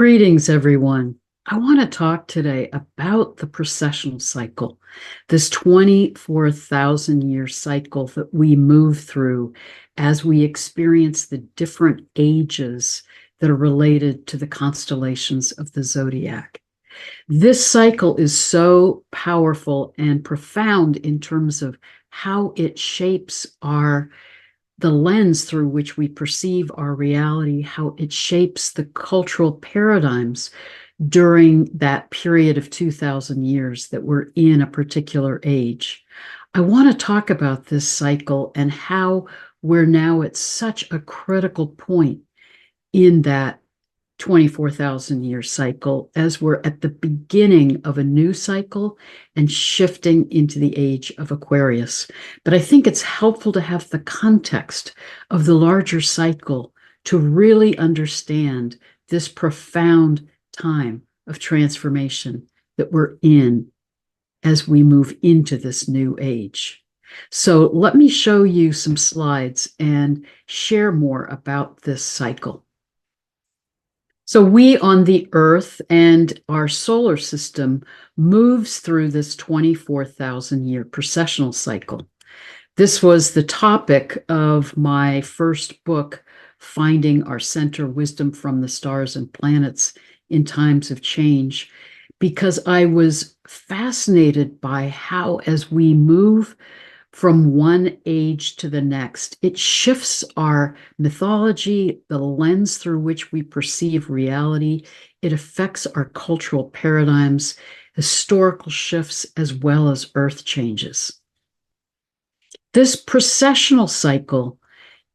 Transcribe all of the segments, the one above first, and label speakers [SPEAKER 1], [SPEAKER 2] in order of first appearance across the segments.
[SPEAKER 1] Greetings, everyone. I want to talk today about the precessional cycle, this 24,000-year cycle that we move through as we experience the different ages that are related to the constellations of the zodiac. This cycle is so powerful and profound in terms of how it shapes the lens through which we perceive our reality, how it shapes the cultural paradigms during that period of 2,000 years that we're in a particular age. I want to talk about this cycle and how we're now at such a critical point in that 24,000-year cycle as we're at the beginning of a new cycle and shifting into the age of Aquarius. But I think it's helpful to have the context of the larger cycle to really understand this profound time of transformation that we're in as we move into this new age. So let me show you some slides and share more about this cycle. So we on the Earth and our solar system moves through this 24,000-year precessional cycle. This was the topic of my first book, Finding Our Center: Wisdom from the Stars and Planets in Times of Change, because I was fascinated by how, as we move from one age to the next, it shifts our mythology, the lens through which we perceive reality. It affects our cultural paradigms, historical shifts, as well as earth changes. This precessional cycle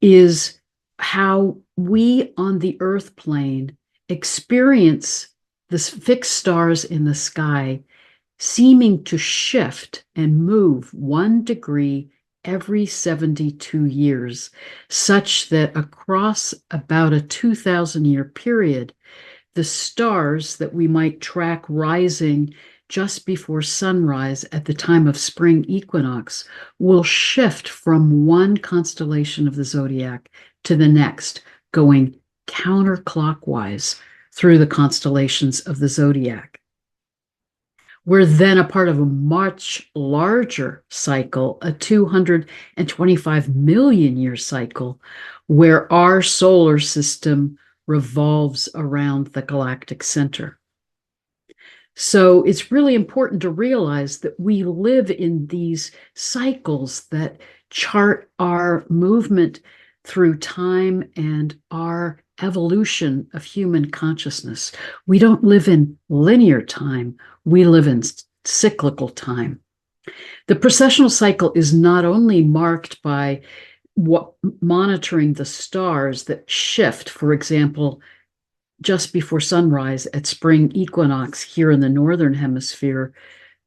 [SPEAKER 1] is how we on the earth plane experience the fixed stars in the sky seeming to shift and move 1 degree every 72 years, such that across about a 2,000-year period, the stars that we might track rising just before sunrise at the time of spring equinox will shift from one constellation of the zodiac to the next, going counterclockwise through the constellations of the zodiac. We're then a part of a much larger cycle, a 225 million year cycle, where our solar system revolves around the Galactic Center. So it's really important to realize that we live in these cycles that chart our movement through time and our evolution of human consciousness. We don't live in linear time. We live in cyclical time. The precessional cycle is not only marked by monitoring the stars that shift, for example, just before sunrise at spring equinox here in the northern hemisphere,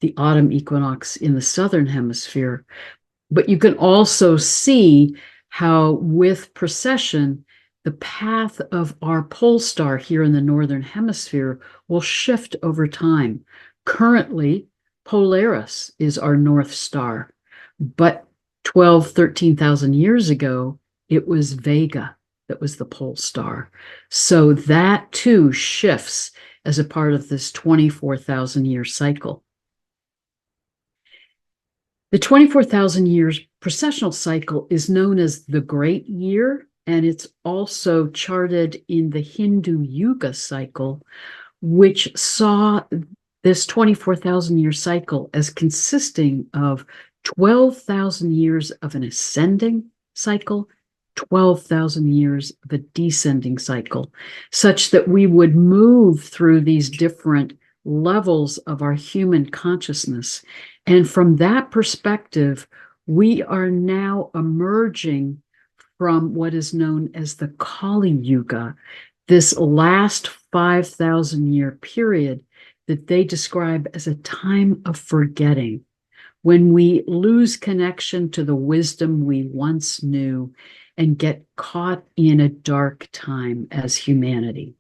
[SPEAKER 1] the autumn equinox in the southern hemisphere, but you can also see how with precession, the path of our pole star here in the northern hemisphere will shift over time. Currently, Polaris is our North Star, but 13,000 years ago, it was Vega that was the pole star. So that too shifts as a part of this 24,000-year cycle. The 24,000 years precessional cycle is known as the Great Year, and it's also charted in the Hindu Yuga cycle, which saw this 24,000-year cycle as consisting of 12,000 years of an ascending cycle, 12,000 years of a descending cycle, such that we would move through these different levels of our human consciousness. And from that perspective, we are now emerging from what is known as the Kali Yuga, this last 5,000-year period that they describe as a time of forgetting, when we lose connection to the wisdom we once knew and get caught in a dark time as humanity.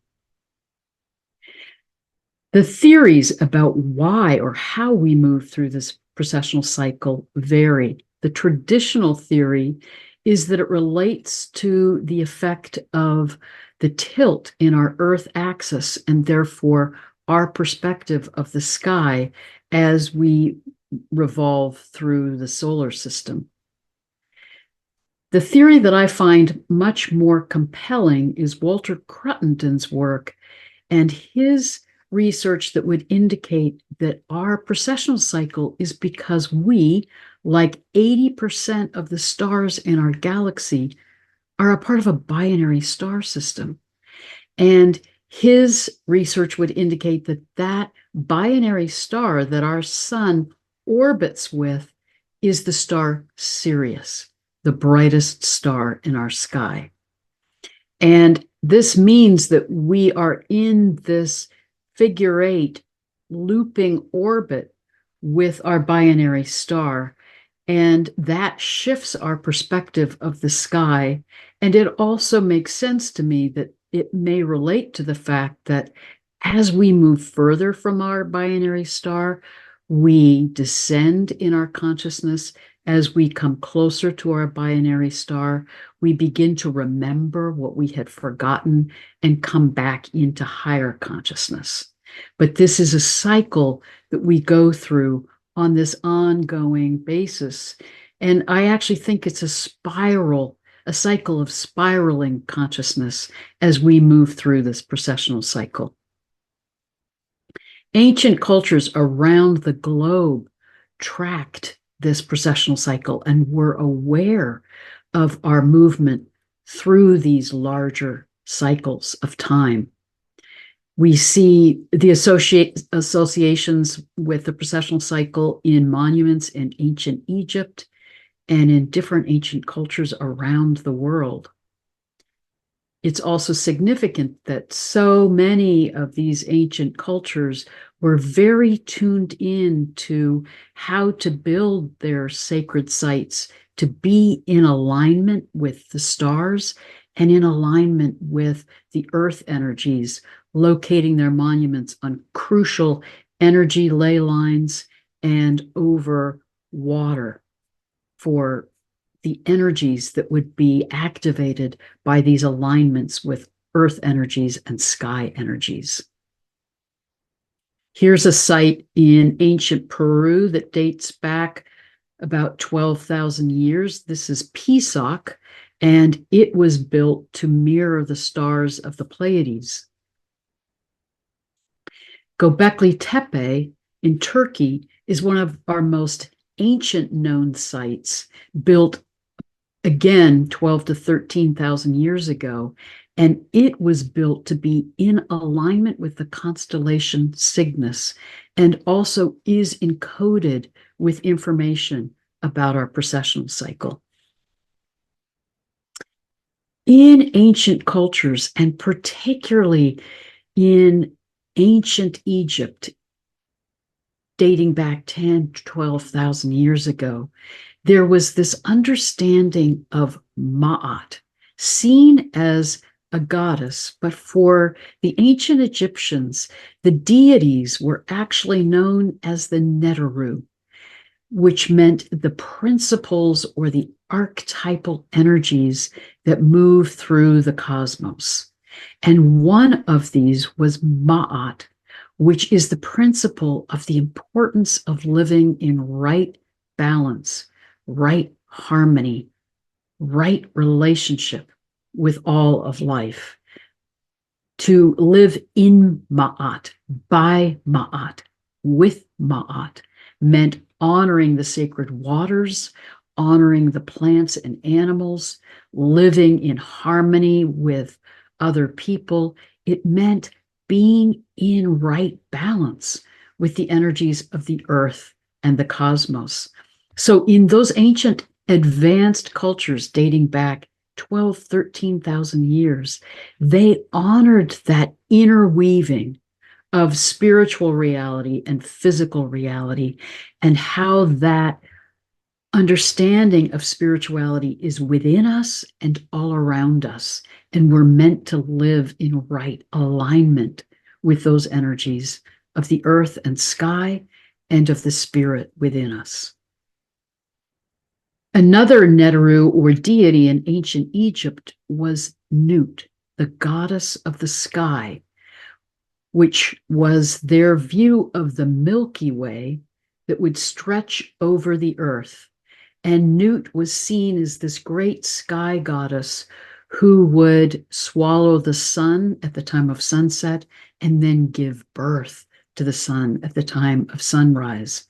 [SPEAKER 1] The theories about why or how we move through this precessional cycle vary. The traditional theory is that it relates to the effect of the tilt in our Earth axis, and therefore our perspective of the sky as we revolve through the solar system. The theory that I find much more compelling is Walter Cruttenden's work and his research that would indicate that our precessional cycle is because we, like 80% of the stars in our galaxy, are a part of a binary star system. And his research would indicate that that binary star that our sun orbits with is the star Sirius, the brightest star in our sky. And this means that we are in this figure 8 looping orbit with our binary star, and that shifts our perspective of the sky. And it also makes sense to me that it may relate to the fact that as we move further from our binary star, we descend in our consciousness. As we come closer to our binary star, we begin to remember what we had forgotten and come back into higher consciousness. But this is a cycle that we go through on this ongoing basis. And I actually think it's a spiral, a cycle of spiraling consciousness as we move through this precessional cycle. Ancient cultures around the globe tracked this precessional cycle and were aware of our movement through these larger cycles of time. We see the associations with the precessional cycle in monuments in ancient Egypt and in different ancient cultures around the world. It's also significant that so many of these ancient cultures were very tuned in to how to build their sacred sites to be in alignment with the stars and in alignment with the earth energies, locating their monuments on crucial energy ley lines and over water for the energies that would be activated by these alignments with earth energies and sky energies. Here's a site in ancient Peru that dates back about 12,000 years. This is Pisac, and it was built to mirror the stars of the Pleiades. Göbekli Tepe in Turkey is one of our most ancient known sites, built again 12 to 13,000 years ago, and it was built to be in alignment with the constellation Cygnus and also is encoded with information about our precessional cycle. In ancient cultures, and particularly in ancient Egypt, dating back 10 to 12,000 years ago, there was this understanding of Ma'at, seen as a goddess, but for the ancient Egyptians, the deities were actually known as the Neteru, which meant the principles or the archetypal energies that move through the cosmos. And one of these was Ma'at, which is the principle of the importance of living in right balance, right harmony, right relationship with all of life. To live in Ma'at, by Ma'at, with Ma'at, meant honoring the sacred waters, honoring the plants and animals, living in harmony with other people. It meant being in right balance with the energies of the earth and the cosmos. So in those ancient advanced cultures dating back 12, 13,000 years, they honored that interweaving of spiritual reality and physical reality, and how that understanding of spirituality is within us and all around us. And we're meant to live in right alignment with those energies of the earth and sky and of the spirit within us. Another Neteru or deity in ancient Egypt was Nut, the goddess of the sky, which was their view of the Milky Way that would stretch over the earth. And Nut was seen as this great sky goddess who would swallow the sun at the time of sunset and then give birth to the sun at the time of sunrise.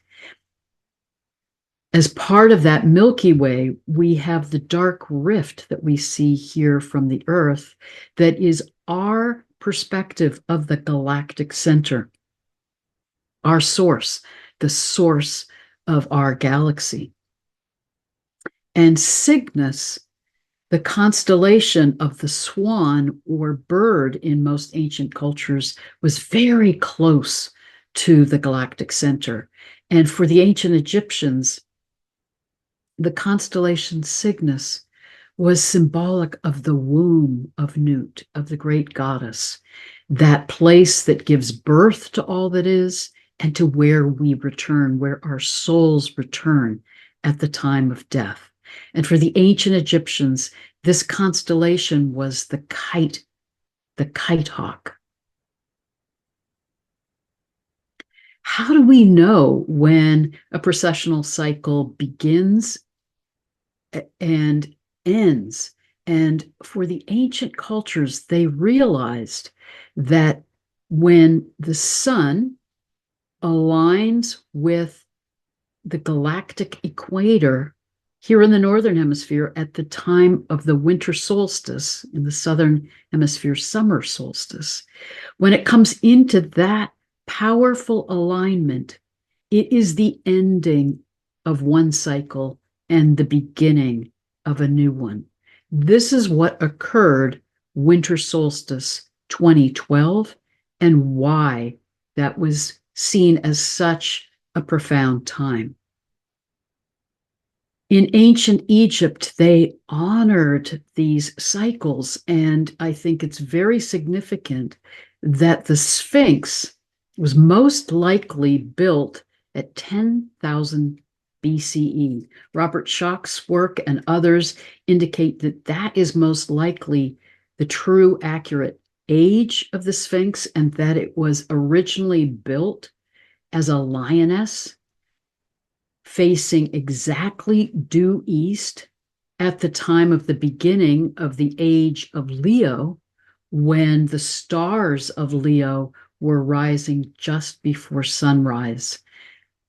[SPEAKER 1] As part of that Milky Way, we have the dark rift that we see here from the Earth that is our perspective of the Galactic Center, our source, the source of our galaxy. And Cygnus, the constellation of the swan or bird in most ancient cultures, was very close to the Galactic Center. And for the ancient Egyptians, the constellation Cygnus was symbolic of the womb of Nut, of the great goddess, that place that gives birth to all that is and to where we return, where our souls return at the time of death. And for the ancient Egyptians, this constellation was the kite hawk. How do we know when a precessional cycle begins and ends? And for the ancient cultures, they realized that when the sun aligns with the galactic equator here in the northern hemisphere at the time of the winter solstice, in the southern hemisphere summer solstice, when it comes into that powerful alignment, it is the ending of one cycle and the beginning of a new one. This is what occurred winter solstice 2012 and why that was seen as such a profound time. In ancient Egypt, they honored these cycles, and I think it's very significant that the Sphinx was most likely built at 10,000 BCE. Robert Schoch's work and others indicate that that is most likely the true accurate age of the Sphinx, and that it was originally built as a lioness facing exactly due east at the time of the beginning of the age of Leo, when the stars of Leo were rising just before sunrise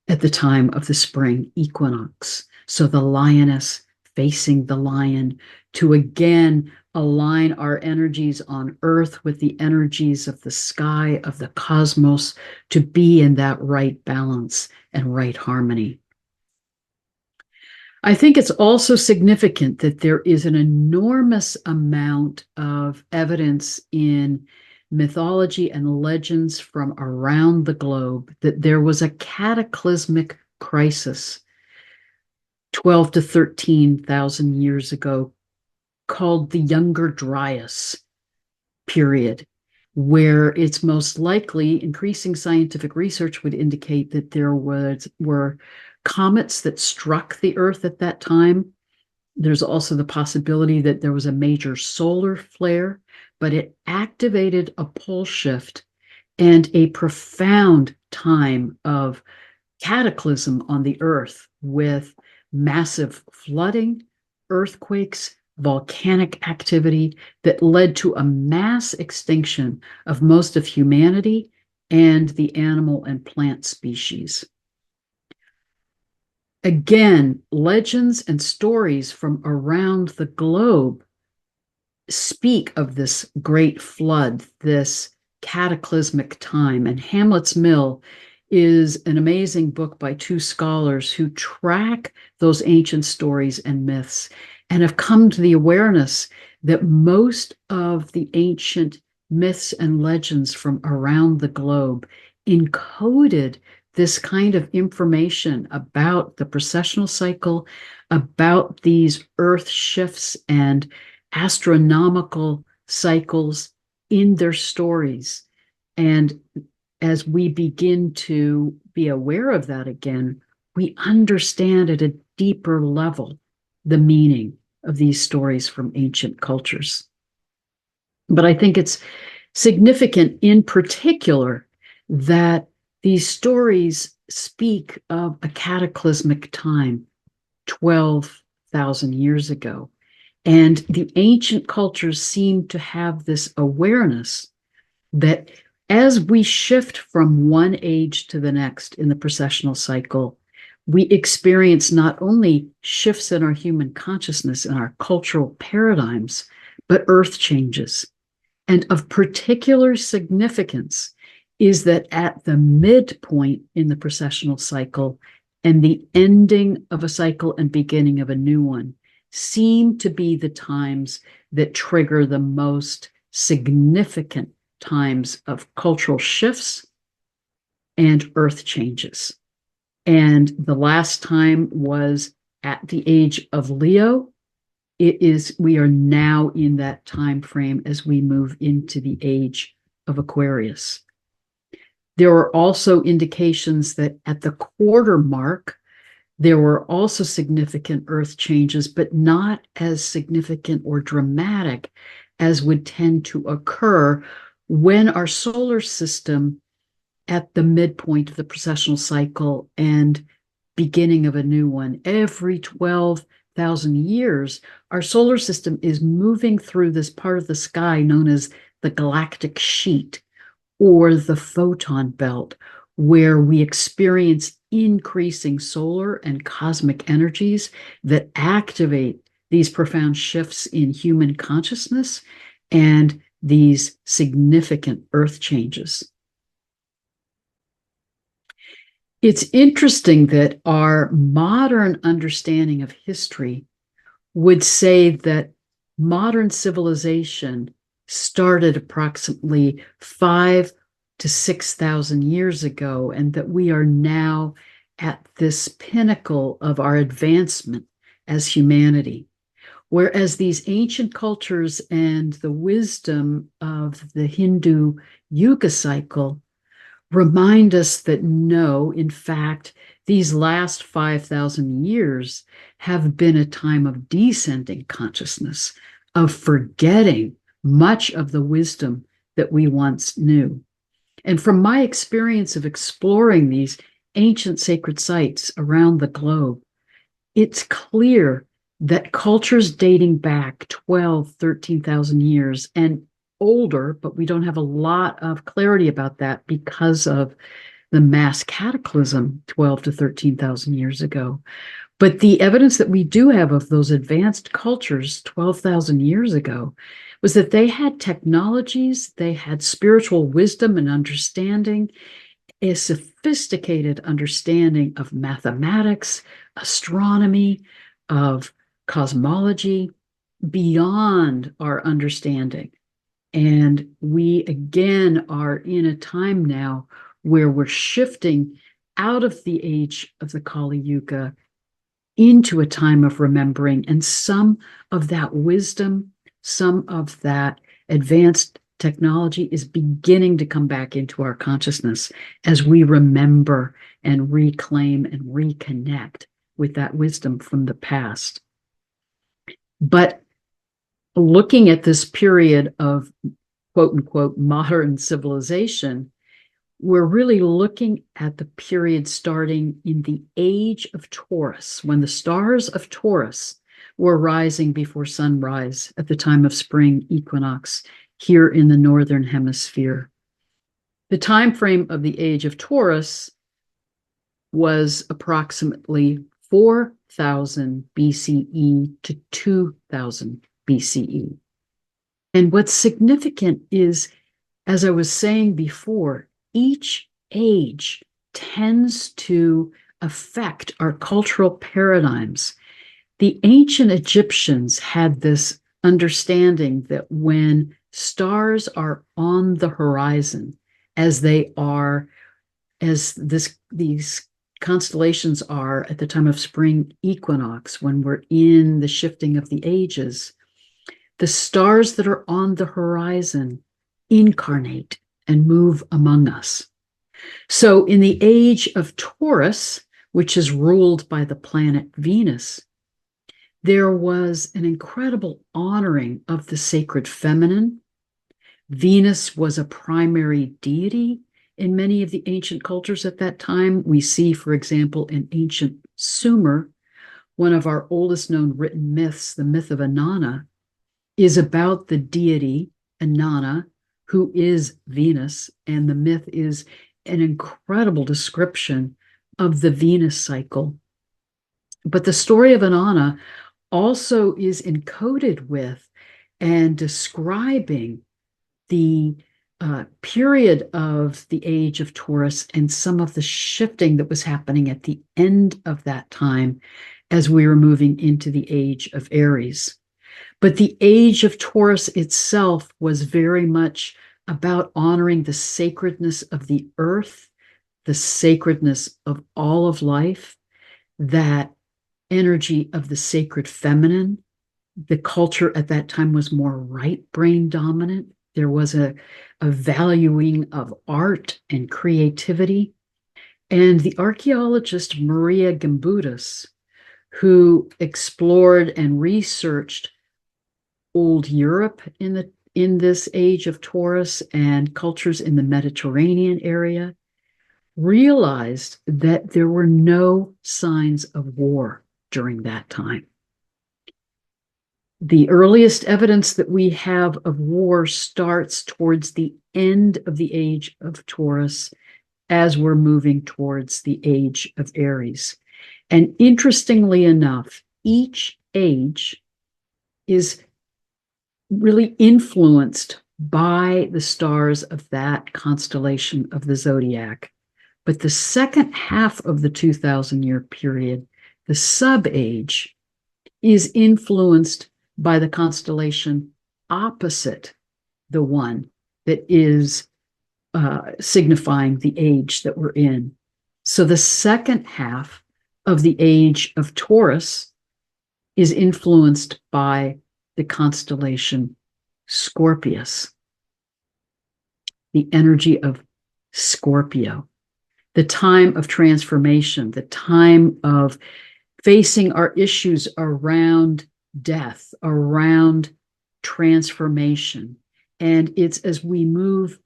[SPEAKER 1] at the time of the spring equinox. So the lioness facing the lion, to again align our energies on earth with the energies of the sky, of the cosmos, to be in that right balance and right harmony. I think it's also significant that there is an enormous amount of evidence in mythology and legends from around the globe that there was a cataclysmic crisis 12 to 13,000 years ago called the Younger Dryas period, where it's most likely, increasing scientific research would indicate that there were comets that struck the Earth at that time. There's also the possibility that there was a major solar flare, but it activated a pole shift and a profound time of cataclysm on the Earth, with massive flooding, earthquakes, volcanic activity that led to a mass extinction of most of humanity and the animal and plant species. Again, legends and stories from around the globe speak of this great flood, this cataclysmic time. And Hamlet's Mill is an amazing book by two scholars who track those ancient stories and myths and have come to the awareness that most of the ancient myths and legends from around the globe encoded this kind of information about the precessional cycle, about these earth shifts and astronomical cycles in their stories. And as we begin to be aware of that again, we understand at a deeper level the meaning of these stories from ancient cultures. But I think it's significant in particular that these stories speak of a cataclysmic time 12,000 years ago. And the ancient cultures seem to have this awareness that as we shift from one age to the next in the precessional cycle, we experience not only shifts in our human consciousness and our cultural paradigms, but earth changes. And of particular significance is that at the midpoint in the precessional cycle and the ending of a cycle and beginning of a new one seem to be the times that trigger the most significant times of cultural shifts and earth changes. And the last time was at the age of Leo. We are now in that time frame as we move into the age of Aquarius. There are also indications that at the quarter mark, there were also significant earth changes, but not as significant or dramatic as would tend to occur when our solar system at the midpoint of the precessional cycle and beginning of a new one, every 12,000 years, our solar system is moving through this part of the sky known as the galactic sheet or the photon belt, where we experience increasing solar and cosmic energies that activate these profound shifts in human consciousness and these significant earth changes. It's interesting that our modern understanding of history would say that modern civilization started approximately 5,000 to 6,000 years ago, and that we are now at this pinnacle of our advancement as humanity. Whereas these ancient cultures and the wisdom of the Hindu Yuga cycle remind us that no, in fact, these last 5,000 years have been a time of descending consciousness, of forgetting much of the wisdom that we once knew. And from my experience of exploring these ancient sacred sites around the globe, it's clear that cultures dating back 12, 13,000 years and older, but we don't have a lot of clarity about that because of the mass cataclysm 12 to 13,000 years ago. But the evidence that we do have of those advanced cultures 12,000 years ago was that they had technologies, they had spiritual wisdom and understanding, a sophisticated understanding of mathematics, astronomy, of cosmology beyond our understanding. And we again are in a time now where we're shifting out of the age of the Kali Yuga into a time of remembering, and some of that wisdom, some of that advanced technology is beginning to come back into our consciousness as we remember and reclaim and reconnect with that wisdom from the past. But looking at this period of quote unquote modern civilization, we're really looking at the period starting in the age of Taurus, when the stars of Taurus were rising before sunrise at the time of spring equinox here in the northern hemisphere. The time frame of the age of Taurus was approximately 4,000 BCE to 2,000 BCE. And what's significant is, as I was saying before, each age tends to affect our cultural paradigms. The ancient Egyptians had this understanding that when stars are on the horizon, as these constellations are at the time of spring equinox, when we're in the shifting of the ages, the stars that are on the horizon incarnate and move among us. So in the age of Taurus, which is ruled by the planet Venus, there was an incredible honoring of the sacred feminine, Venus was a primary deity in many of the ancient cultures at that time. We see, for example, in ancient Sumer, one of our oldest known written myths, the myth of Inanna, is about the deity Inanna, who is Venus, and the myth is an incredible description of the Venus cycle. But the story of Inanna also is encoded with and describing the period of the age of Taurus and some of the shifting that was happening at the end of that time as we were moving into the age of Aries. But the age of Taurus itself was very much about honoring the sacredness of the earth, the sacredness of all of life, that energy of the sacred feminine. The culture at that time was more right brain dominant. There was a valuing of art and creativity. And the archaeologist Maria Gimbutas, who explored and researched old Europe in this age of Taurus and cultures in the Mediterranean area, realized that there were no signs of war during that time. The earliest evidence that we have of war starts towards the end of the age of Taurus as we're moving towards the age of Aries. And interestingly enough, each age is really influenced by the stars of that constellation of the zodiac. But the second half of the 2,000-year period, the sub-age, is influenced by the constellation opposite the one that is signifying the age that we're in. So the second half of the age of Taurus is influenced by the constellation Scorpius, the energy of Scorpio, the time of transformation, the time of facing our issues around death, around transformation. And it's as we move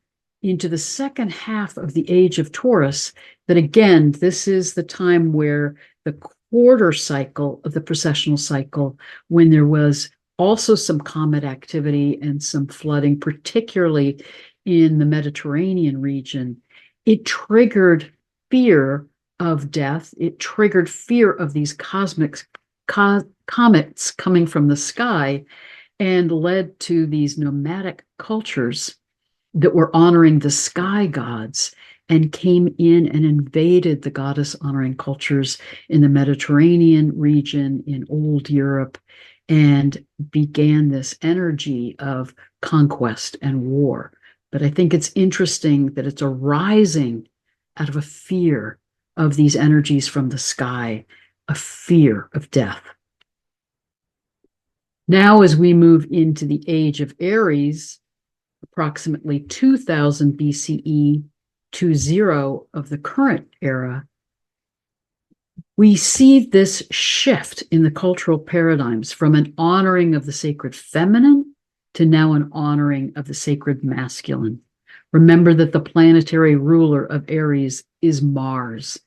[SPEAKER 1] into the second half of the age of Taurus that, again, this is the time where the quarter cycle of the precessional cycle, when there was also some comet activity and some flooding, particularly in the Mediterranean region, it triggered fear of death. It triggered fear of these cosmic comets coming from the sky, and led to these nomadic cultures that were honoring the sky gods and came in and invaded the goddess honoring cultures in the Mediterranean region, in old Europe, and began this energy of conquest and war. But I think it's interesting that it's arising out of a fear of these energies from the sky, a fear of death. Now, as we move into the age of Aries, approximately 2000 BCE to 0 of the current era, we see this shift in the cultural paradigms from an honoring of the sacred feminine to now an honoring of the sacred masculine. Remember that the planetary ruler of Aries is Mars.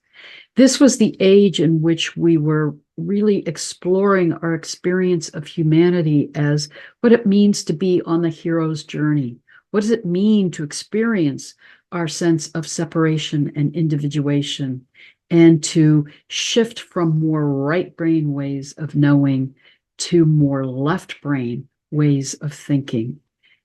[SPEAKER 1] This was the age in which we were really exploring our experience of humanity as what it means to be on the hero's journey. What does it mean to experience our sense of separation and individuation, and to shift from more right brain ways of knowing to more left brain ways of thinking,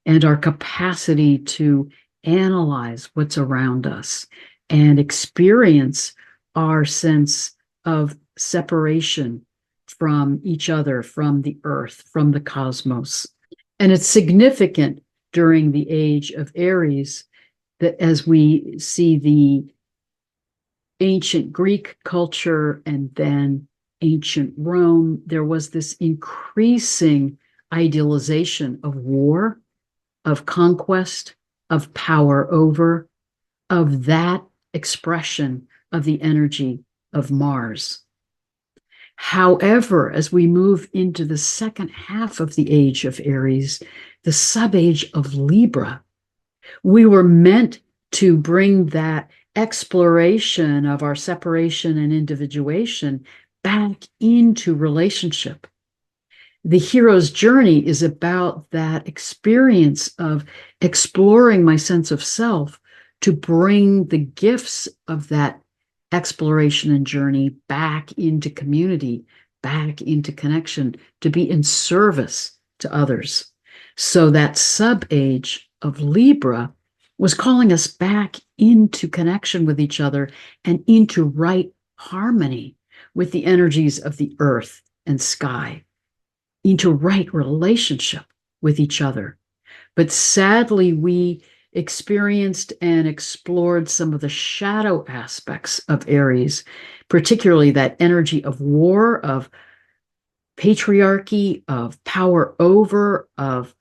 [SPEAKER 1] and our capacity to analyze what's around us and experience our sense of separation from each other, from the earth, from the cosmos. And it's significant during the age of Aries that as we see the ancient Greek culture and then ancient Rome, there was this increasing idealization of war, of conquest, of power over, of that expression of the energy of Mars. However, as we move into the second half of the age of Aries, the sub-age of Libra We were meant to bring that exploration of our separation and individuation back into relationship. The hero's journey is about that experience of exploring my sense of self to bring the gifts of that exploration and journey back into community, back into connection, to be in service to others. So that sub-age of Libra was calling us back into connection with each other and into right harmony with the energies of the earth and sky, into right relationship with each other. But sadly, we experienced and explored some of the shadow aspects of Aries, particularly that energy of war, of patriarchy, of power over, of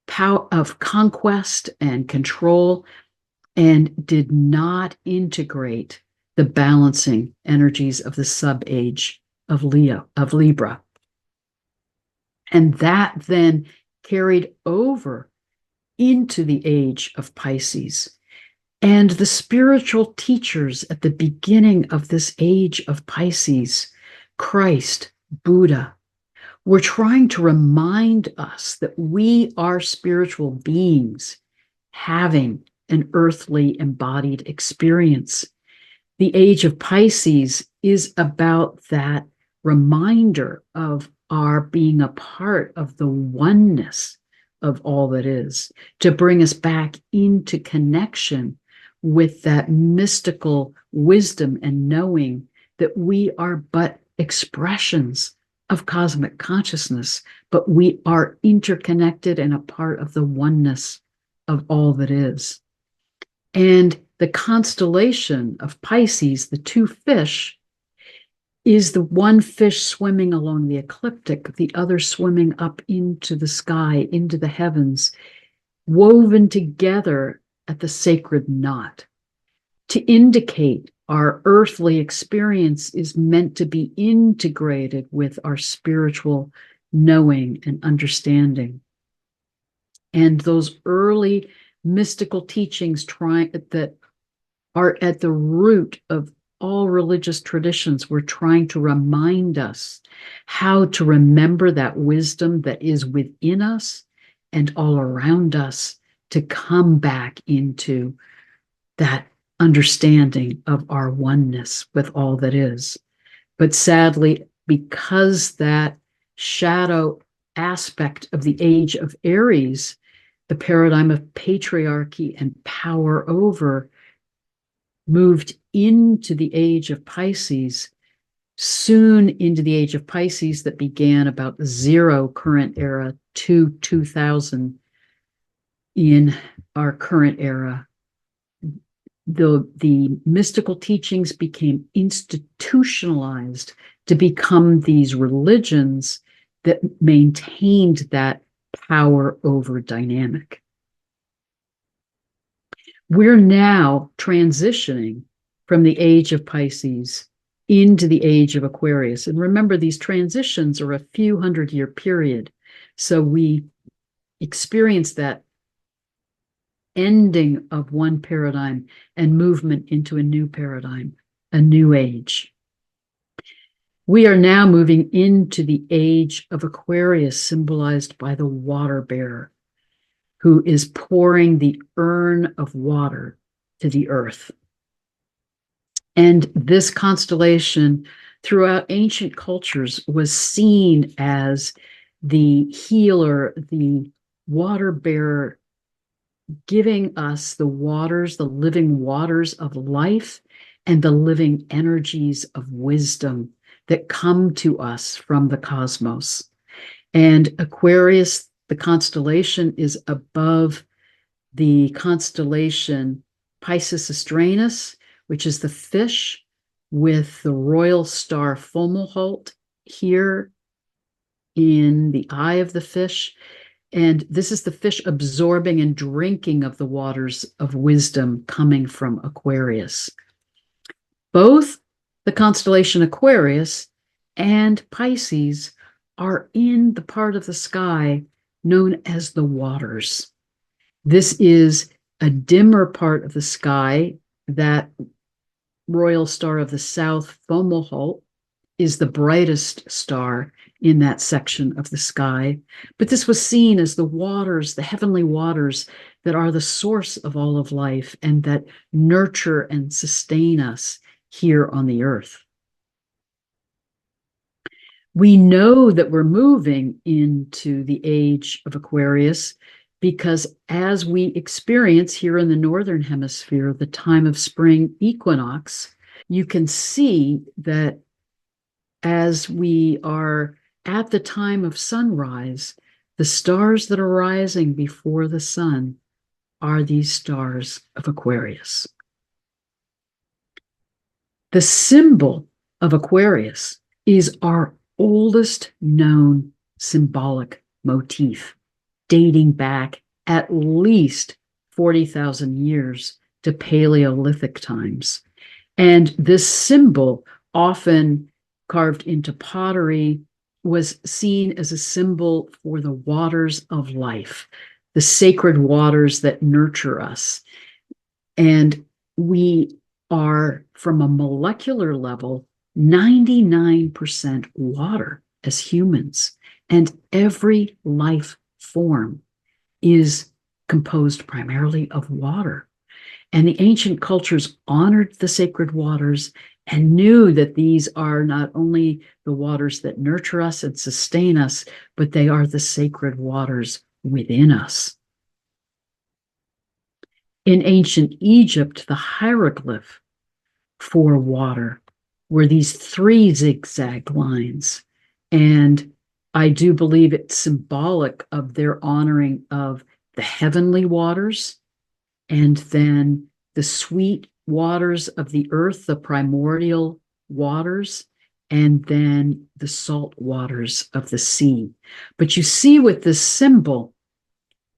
[SPEAKER 1] conquest and control, and did not integrate the balancing energies of the sub-age of Libra. And that then carried over into the age of Pisces. And the spiritual teachers at the beginning of this age of Pisces, Christ, Buddha, were trying to remind us that we are spiritual beings having an earthly embodied experience. The age of Pisces is about that reminder of our being a part of the oneness of all that is, to bring us back into connection with that mystical wisdom and knowing that we are but expressions of cosmic consciousness, but we are interconnected and a part of the oneness of all that is. And the constellation of Pisces, the two fish, is the one fish swimming along the ecliptic, the other swimming up into the sky, into the heavens, woven together at the sacred knot, to indicate our earthly experience is meant to be integrated with our spiritual knowing and understanding. And those early mystical teachings that are at the root of all religious traditions were trying to remind us how to remember that wisdom that is within us and all around us, to come back into that understanding of our oneness with all that is. But sadly, because that shadow aspect of the age of Aries, the paradigm of patriarchy and power over, moved into the age of Pisces, soon into the age of Pisces that began about 0 current era to 2000 in our current era. The mystical teachings became institutionalized to become these religions that maintained that power over dynamic. We're now transitioning from the age of Pisces into the age of Aquarius. And remember, these transitions are a few 100-year period. So we experience that ending of one paradigm and movement into a new paradigm, a new age. We are now moving into the age of Aquarius, symbolized by the water bearer, who is pouring the urn of water to the earth. And this constellation throughout ancient cultures was seen as the healer, the water bearer, giving us the waters, the living waters of life and the living energies of wisdom that come to us from the cosmos. And Aquarius, the constellation, is above the constellation Piscis, which is the fish with the royal star Fomalhaut here in the eye of the fish. And this is the fish absorbing and drinking of the waters of wisdom coming from Aquarius. Both the constellation Aquarius and Pisces are in the part of the sky known as the waters. This is a dimmer part of the sky, that royal star of the south, Fomalhaut, is the brightest star in that section of the sky. But this was seen as the waters, the heavenly waters that are the source of all of life and that nurture and sustain us here on the earth. We know that we're moving into the age of Aquarius because as we experience here in the Northern Hemisphere, the time of spring equinox, you can see that as we are at the time of sunrise, the stars that are rising before the sun are these stars of Aquarius. The symbol of Aquarius is our oldest known symbolic motif, dating back at least 40,000 years to Paleolithic times. And this symbol, often carved into pottery, was seen as a symbol for the waters of life, the sacred waters that nurture us. And we are, from a molecular level, 99% water as humans, and every life form is composed primarily of water. And the ancient cultures honored the sacred waters and knew that these are not only the waters that nurture us and sustain us, but they are the sacred waters within us. In ancient Egypt, the hieroglyph for water were these 3 zigzag lines. And I do believe it's symbolic of their honoring of the heavenly waters, and then the sweet waters of the earth, the primordial waters, and then the salt waters of the sea. But you see with this symbol,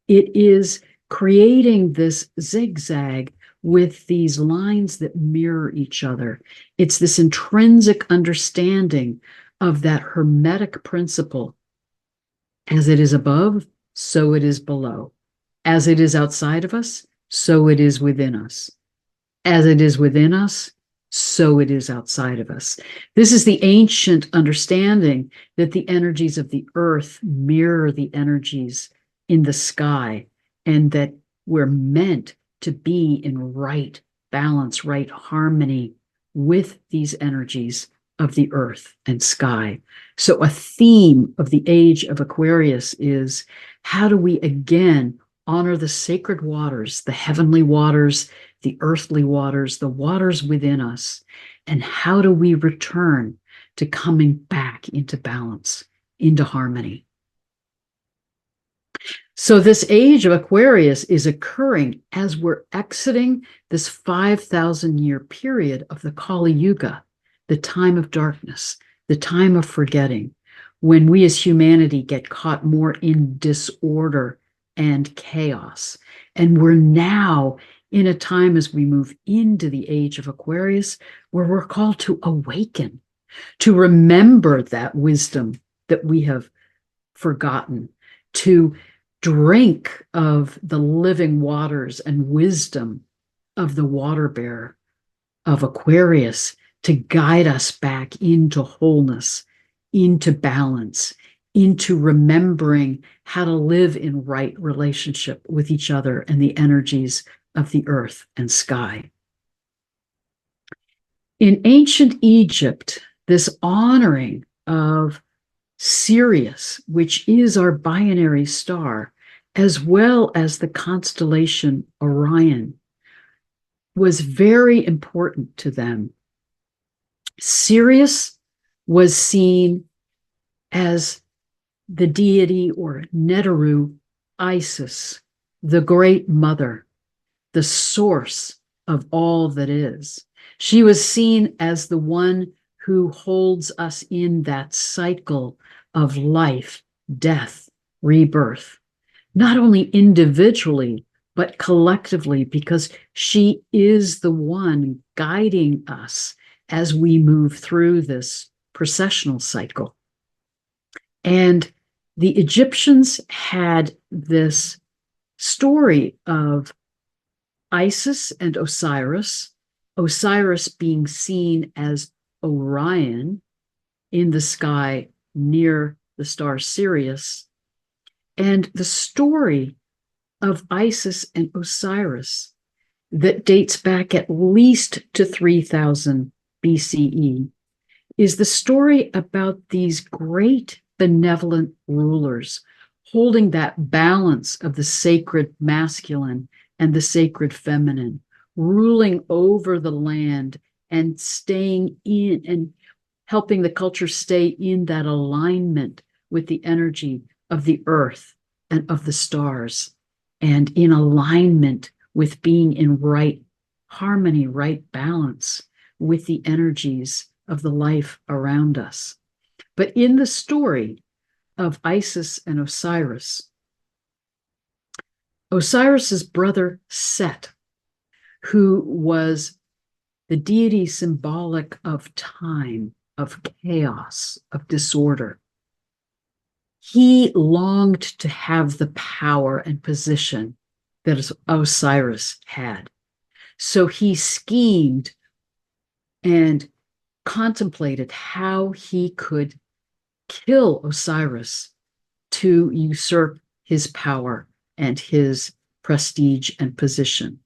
[SPEAKER 1] it is creating this zigzag with these lines that mirror each other. It's this intrinsic understanding of that hermetic principle. As it is above, so it is below. As it is outside of us, so it is within us. As it is within us, so it is outside of us. This is the ancient understanding that the energies of the earth mirror the energies in the sky, and that we're meant to be in right balance, right harmony with these energies of the earth and sky. So a theme of the age of Aquarius is, how do we again honor the sacred waters, the heavenly waters, the earthly waters, the waters within us, and how do we return to coming back into balance, into harmony? So this age of Aquarius is occurring as we're exiting this 5,000-year period of the Kali Yuga, the time of darkness, the time of forgetting, when we as humanity get caught more in disorder and chaos. And we're now in a time, as we move into the age of Aquarius, where we're called to awaken, to remember that wisdom that we have forgotten, to drink of the living waters and wisdom of the water bearer of Aquarius to guide us back into wholeness, into balance, into remembering how to live in right relationship with each other and the energies of the earth and sky. In ancient Egypt, this honoring of Sirius, which is our binary star, as well as the constellation Orion, was very important to them. Sirius was seen as the deity, or Neteru, Isis, the great mother, the source of all that is. She was seen as the one who holds us in that cycle of life, death, rebirth, not only individually, but collectively, because she is the one guiding us as we move through this precessional cycle. And the Egyptians had this story of Isis and Osiris, Osiris being seen as Orion in the sky near the star Sirius, and the story of Isis and Osiris that dates back at least to 3000 BCE is the story about these great benevolent rulers holding that balance of the sacred masculine and the sacred feminine, ruling over the land and staying in and helping the culture stay in that alignment with the energy of the earth and of the stars, and in alignment with being in right harmony, right balance with the energies of the life around us. But in the story of Isis and Osiris, Osiris's brother Set, who was the deity symbolic of time, of chaos, of disorder, he longed to have the power and position that Osiris had. So he schemed and contemplated how he could kill Osiris to usurp his power and his prestige and position.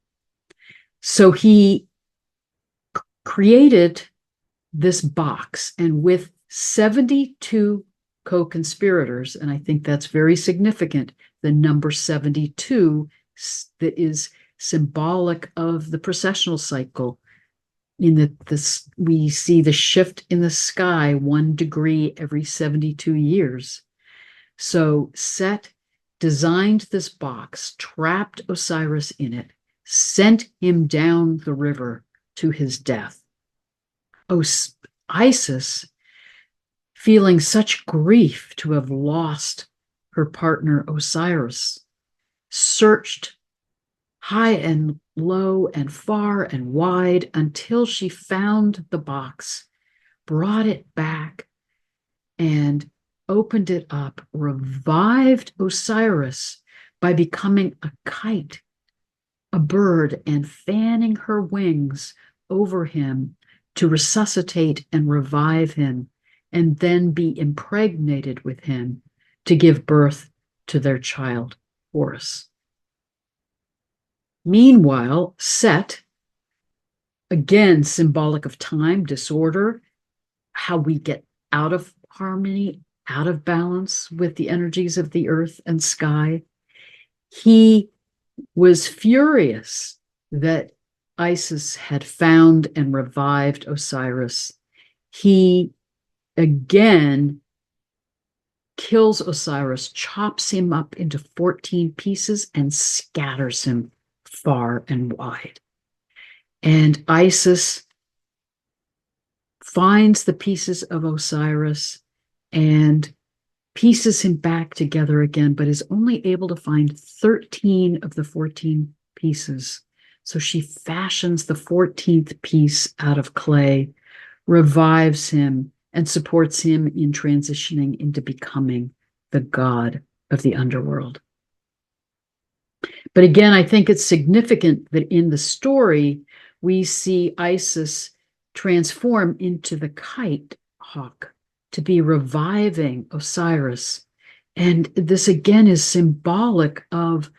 [SPEAKER 1] So he created this box, and with 72 co-conspirators, and I think that's very significant, the number 72 that is symbolic of the precessional cycle, in that we see the shift in the sky 1 degree every 72 years. So Set designed this box, trapped Osiris in it, sent him down the river to his death. Isis, feeling such grief to have lost her partner Osiris, searched high and low and far and wide until she found the box, brought it back, and opened it up, revived Osiris by becoming a kite, a bird, and fanning her wings over him to resuscitate and revive him, and then be impregnated with him to give birth to their child, Horus. Meanwhile, Set, again symbolic of time, disorder, how we get out of harmony, out of balance with the energies of the earth and sky, he was furious that Isis had found and revived Osiris. He again kills Osiris, chops him up into 14 pieces, and scatters him far and wide. And Isis finds the pieces of Osiris and pieces him back together again, but is only able to find 13 of the 14 pieces. So she fashions the 14th piece out of clay, revives him, and supports him in transitioning into becoming the god of the underworld. But again, I think it's significant that in the story, we see Isis transform into the kite hawk to be reviving Osiris. And this again is symbolic of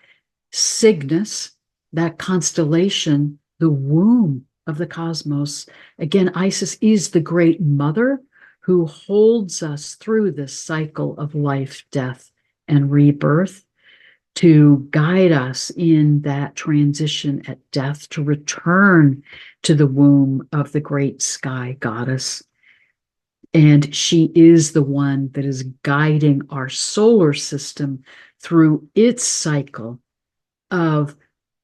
[SPEAKER 1] Cygnus, that constellation, the womb of the cosmos. Again, Isis is the great mother who holds us through this cycle of life, death, and rebirth, to guide us in that transition at death, to return to the womb of the great sky goddess. And she is the one that is guiding our solar system through its cycle of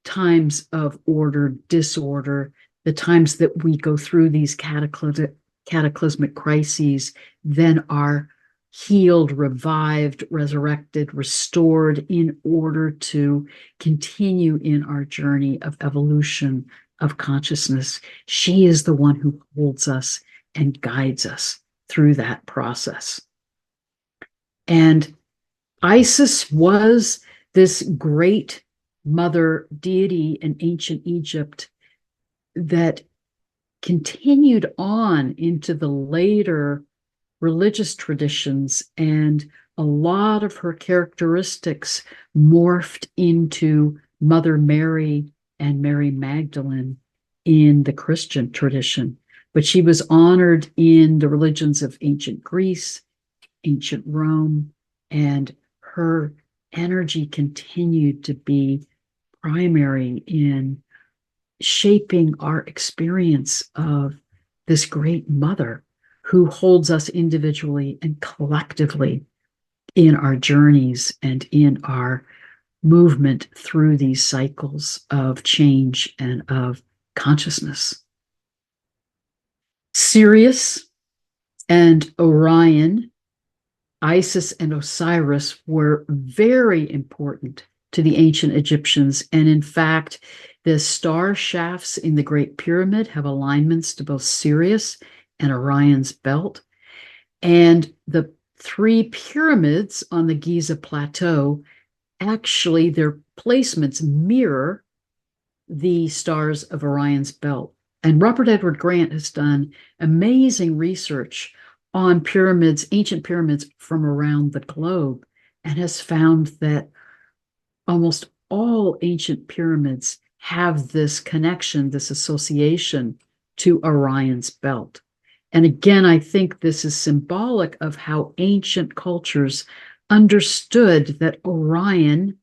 [SPEAKER 1] times of order, disorder, the times that we go through these cataclysmic crises, then are healed, revived, resurrected, restored in order to continue in our journey of evolution of consciousness. She is the one who holds us and guides us through that process. And Isis was this great mother deity in ancient Egypt that continued on into the later religious traditions, and a lot of her characteristics morphed into Mother Mary and Mary Magdalene in the Christian tradition. But she was honored in the religions of ancient Greece, ancient Rome, and her energy continued to be primary in shaping our experience of this great mother who holds us individually and collectively in our journeys and in our movement through these cycles of change and of consciousness. Sirius and Orion, Isis and Osiris were very important to the ancient Egyptians. And in fact, the star shafts in the Great Pyramid have alignments to both Sirius and Orion's belt. And the three pyramids on the Giza Plateau, actually, their placements mirror the stars of Orion's belt. And Robert Edward Grant has done amazing research on pyramids, ancient pyramids from around the globe, and has found that almost all ancient pyramids have this connection, this association to Orion's belt. And again, I think this is symbolic of how ancient cultures understood that Orion,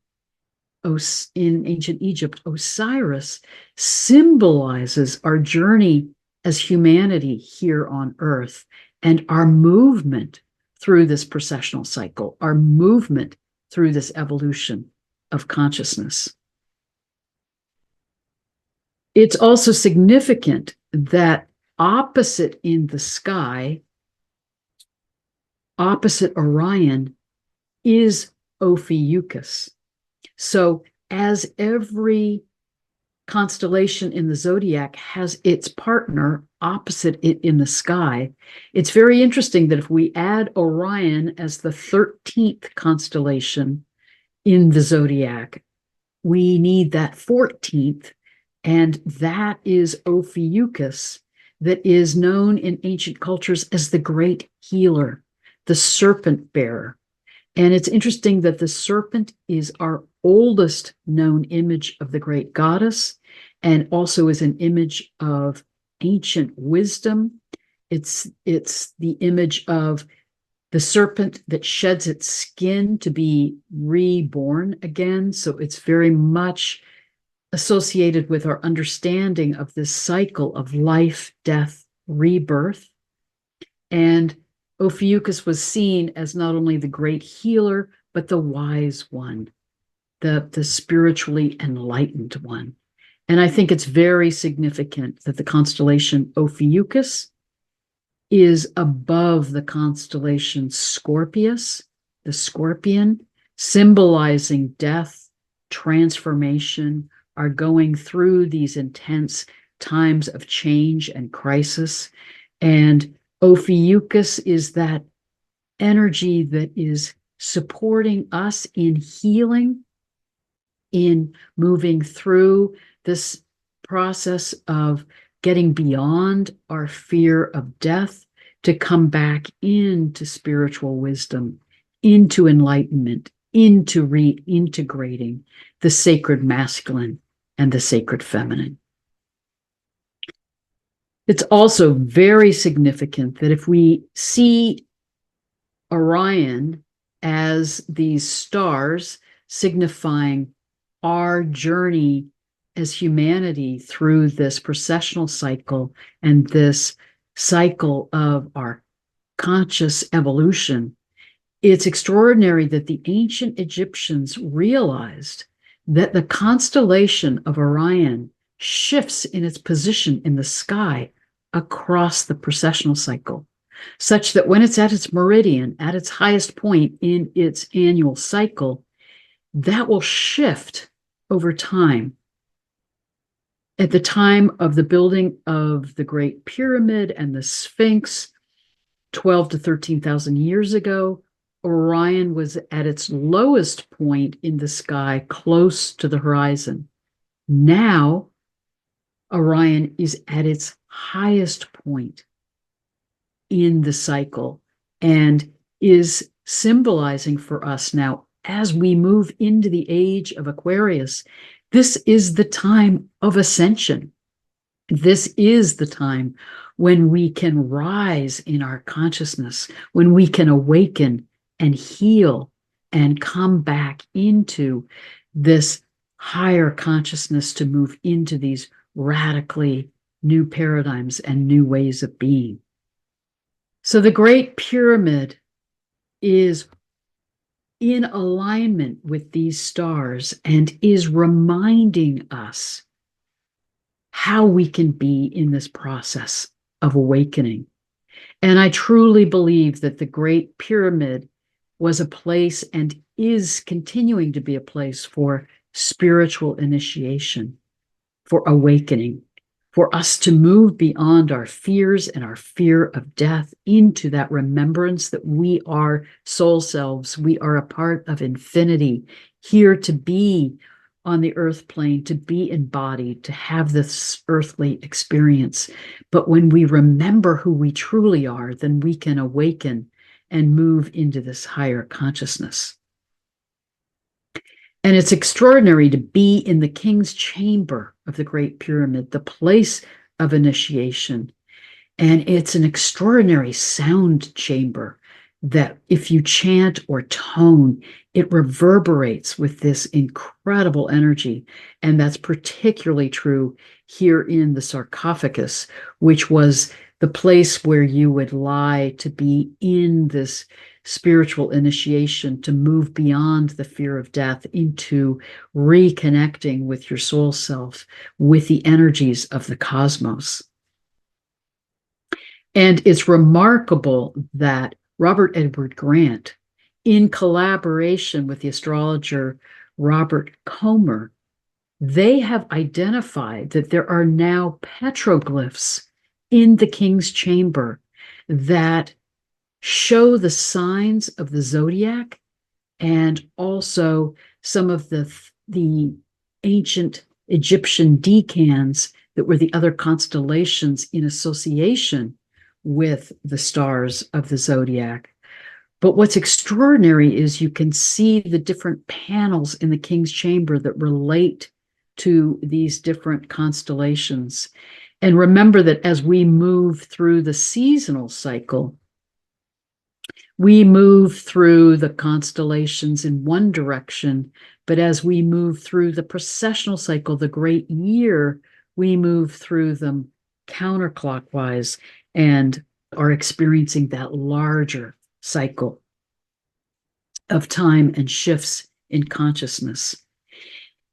[SPEAKER 1] in ancient Egypt, Osiris, symbolizes our journey as humanity here on Earth and our movement through this precessional cycle, our movement through this evolution of consciousness. It's also significant that opposite in the sky, opposite Orion, is Ophiuchus. So as every constellation in the zodiac has its partner opposite it in the sky, it's very interesting that if we add Orion as the 13th constellation in the zodiac, we need that 14th, and that is Ophiuchus, that is known in ancient cultures as the great healer, the serpent bearer. And it's interesting that the serpent is our oldest known image of the great goddess, and also is an image of ancient wisdom. It's the image of the serpent that sheds its skin to be reborn again. So it's very much associated with our understanding of this cycle of life, death, rebirth. And Ophiuchus was seen as not only the great healer, but the wise one, the spiritually enlightened one. And I think it's very significant that the constellation Ophiuchus is above the constellation Scorpius, the scorpion, symbolizing death, transformation, are going through these intense times of change and crisis. And Ophiuchus is that energy that is supporting us in healing, in moving through this process of getting beyond our fear of death to come back into spiritual wisdom, into enlightenment, into reintegrating the sacred masculine and the sacred feminine. It's also very significant that if we see Orion as these stars signifying our journey as humanity through this precessional cycle and this cycle of our conscious evolution, it's extraordinary that the ancient Egyptians realized that the constellation of Orion shifts in its position in the sky across the precessional cycle, such that when it's at its meridian, at its highest point in its annual cycle, that will shift over time. At the time of the building of the Great Pyramid and the Sphinx, 12 to 13,000 years ago, Orion was at its lowest point in the sky, close to the horizon. Now, Orion is at its highest point in the cycle and is symbolizing for us now, as we move into the age of Aquarius, this is the time of ascension. This is the time when we can rise in our consciousness, when we can awaken and heal and come back into this higher consciousness to move into these radically new paradigms and new ways of being. So the Great Pyramid is in alignment with these stars and is reminding us how we can be in this process of awakening. And I truly believe that the Great Pyramid was a place and is continuing to be a place for spiritual initiation, for awakening, for us to move beyond our fears and our fear of death into that remembrance that we are soul selves. We are a part of infinity, here to be on the earth plane, to be embodied, to have this earthly experience. But when we remember who we truly are, then we can awaken and move into this higher consciousness. And it's extraordinary to be in the king's chamber of the Great Pyramid, the place of initiation. And it's an extraordinary sound chamber that if you chant or tone, it reverberates with this incredible energy. And that's particularly true here in the sarcophagus, which was the place where you would lie to be in this spiritual initiation, to move beyond the fear of death into reconnecting with your soul self, with the energies of the cosmos. And it's remarkable that Robert Edward Grant, in collaboration with the astrologer Robert Comer, they have identified that there are now petroglyphs in the king's chamber that show the signs of the zodiac and also some of the ancient Egyptian decans that were the other constellations in association with the stars of the zodiac. But what's extraordinary is you can see the different panels in the king's chamber that relate to these different constellations. And remember that as we move through the seasonal cycle, we move through the constellations in one direction, but as we move through the precessional cycle, the great year, we move through them counterclockwise and are experiencing that larger cycle of time and shifts in consciousness.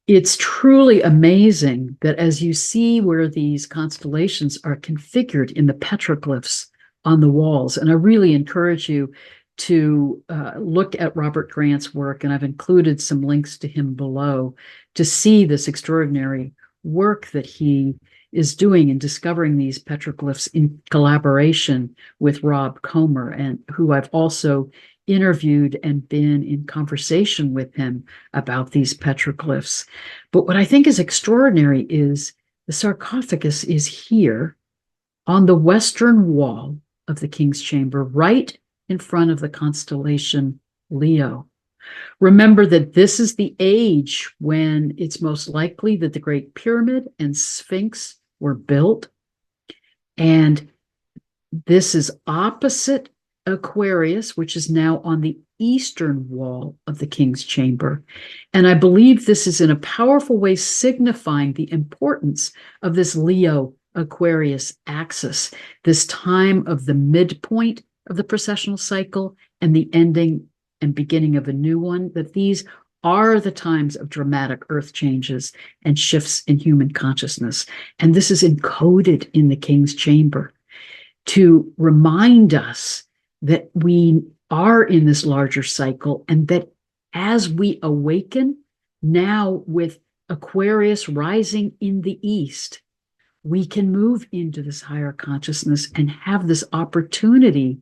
[SPEAKER 1] It's truly amazing that as you see where these constellations are configured in the petroglyphs on the walls, and I really encourage you to look at Robert Grant's work, and I've included some links to him below to see this extraordinary work that he is doing in discovering these petroglyphs in collaboration with Rob Comer, and who I've also interviewed and been in conversation with him about these petroglyphs. But what I think is extraordinary is the sarcophagus is here on the western wall of the king's chamber, right in front of the constellation Leo. Remember that this is the age when it's most likely that the Great Pyramid and Sphinx were built. And this is opposite Aquarius, which is now on the eastern wall of the king's chamber. And I believe this is in a powerful way signifying the importance of this Leo Aquarius axis, this time of the midpoint of the precessional cycle and the ending and beginning of a new one, that these are the times of dramatic earth changes and shifts in human consciousness. And this is encoded in the king's chamber to remind us that we are in this larger cycle, and that as we awaken now with Aquarius rising in the east, we can move into this higher consciousness and have this opportunity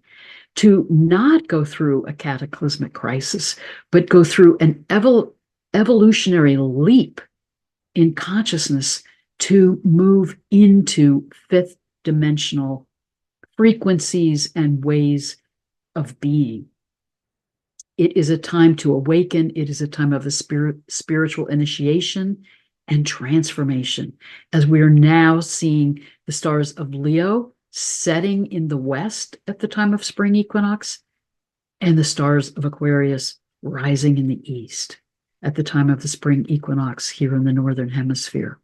[SPEAKER 1] to not go through a cataclysmic crisis, but go through an evolutionary leap in consciousness to move into fifth dimensional frequencies and ways of being. It is a time to awaken. It is a time of a spiritual initiation and transformation, as we are now seeing the stars of Leo setting in the west at the time of spring equinox, and the stars of Aquarius rising in the east at the time of the spring equinox here in the northern hemisphere.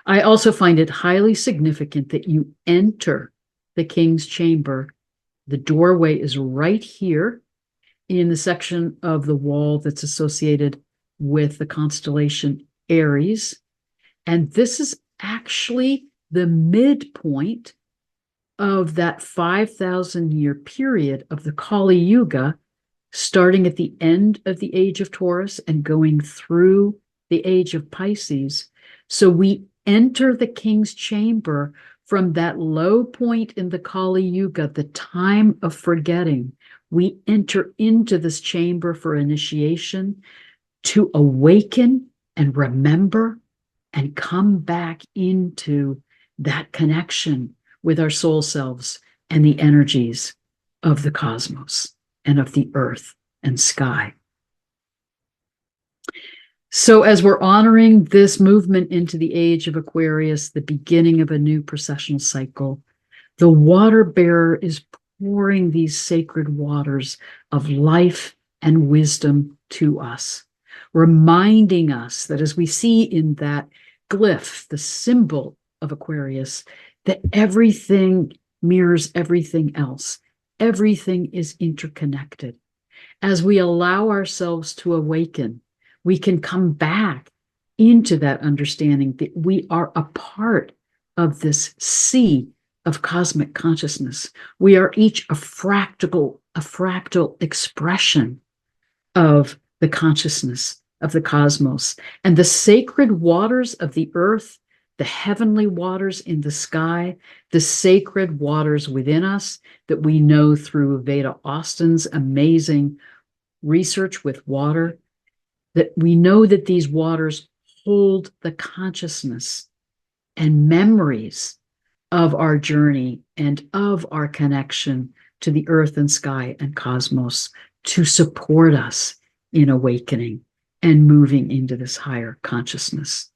[SPEAKER 1] I also find it highly significant that you enter the king's chamber. The doorway is right here in the section of the wall that's associated with the constellation Aries. And this is actually the midpoint of that 5,000-year period of the Kali Yuga, starting at the end of the age of Taurus and going through the age of Pisces. So we enter the king's chamber from that low point in the Kali Yuga, the time of forgetting. We enter into this chamber for initiation to awaken and remember and come back into that connection with our soul selves and the energies of the cosmos and of the earth and sky. So as we're honoring this movement into the age of Aquarius, the beginning of a new precessional cycle, the water bearer is pouring these sacred waters of life and wisdom to us, reminding us that, as we see in that glyph, the symbol of Aquarius, that everything mirrors everything else. Everything is interconnected. As we allow ourselves to awaken, we can come back into that understanding that we are a part of this sea of cosmic consciousness. We are each a fractal expression of the consciousness of the cosmos, and the sacred waters of the earth, the heavenly waters in the sky, the sacred waters within us that we know through Veda Austin's amazing research with water, that we know that these waters hold the consciousness and memories of our journey and of our connection to the earth and sky and cosmos to support us in awakening and moving into this higher consciousness.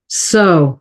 [SPEAKER 1] So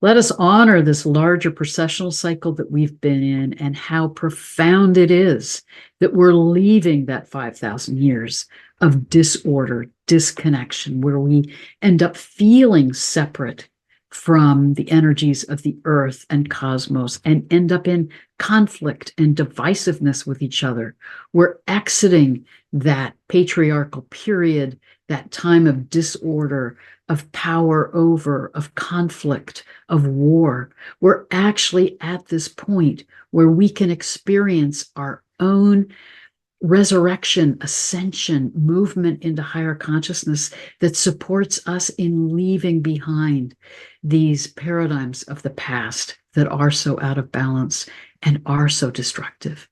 [SPEAKER 1] let us honor this larger precessional cycle that we've been in, and how profound it is that we're leaving that 5,000 years of disorder, disconnection, where we end up feeling separate from the energies of the earth and cosmos and end up in conflict and divisiveness with each other. We're exiting that patriarchal period, that time of disorder, of power over, of conflict, of war. We're actually at this point where we can experience our own resurrection, ascension, movement into higher consciousness that supports us in leaving behind these paradigms of the past that are so out of balance and are so destructive.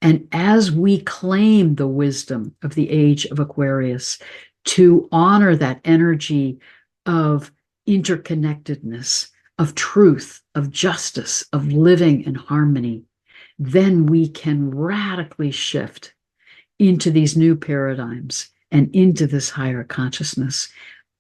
[SPEAKER 1] And as we claim the wisdom of the age of Aquarius to honor that energy of interconnectedness, of truth, of justice, of living in harmony, then we can radically shift into these new paradigms and into this higher consciousness,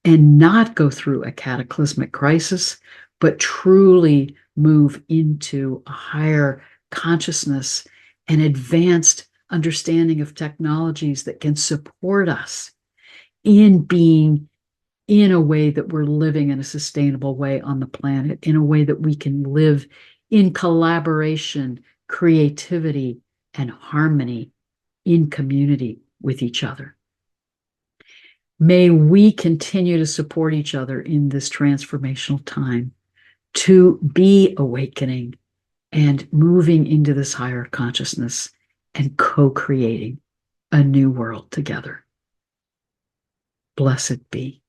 [SPEAKER 1] and not go through a cataclysmic crisis, but truly move into a higher consciousness and advanced understanding of technologies that can support us in being in a way that we're living in a sustainable way on the planet, in a way that we can live in collaboration, creativity, and harmony in community with each other. May we continue to support each other in this transformational time to be awakening and moving into this higher consciousness and co-creating a new world together. Blessed be.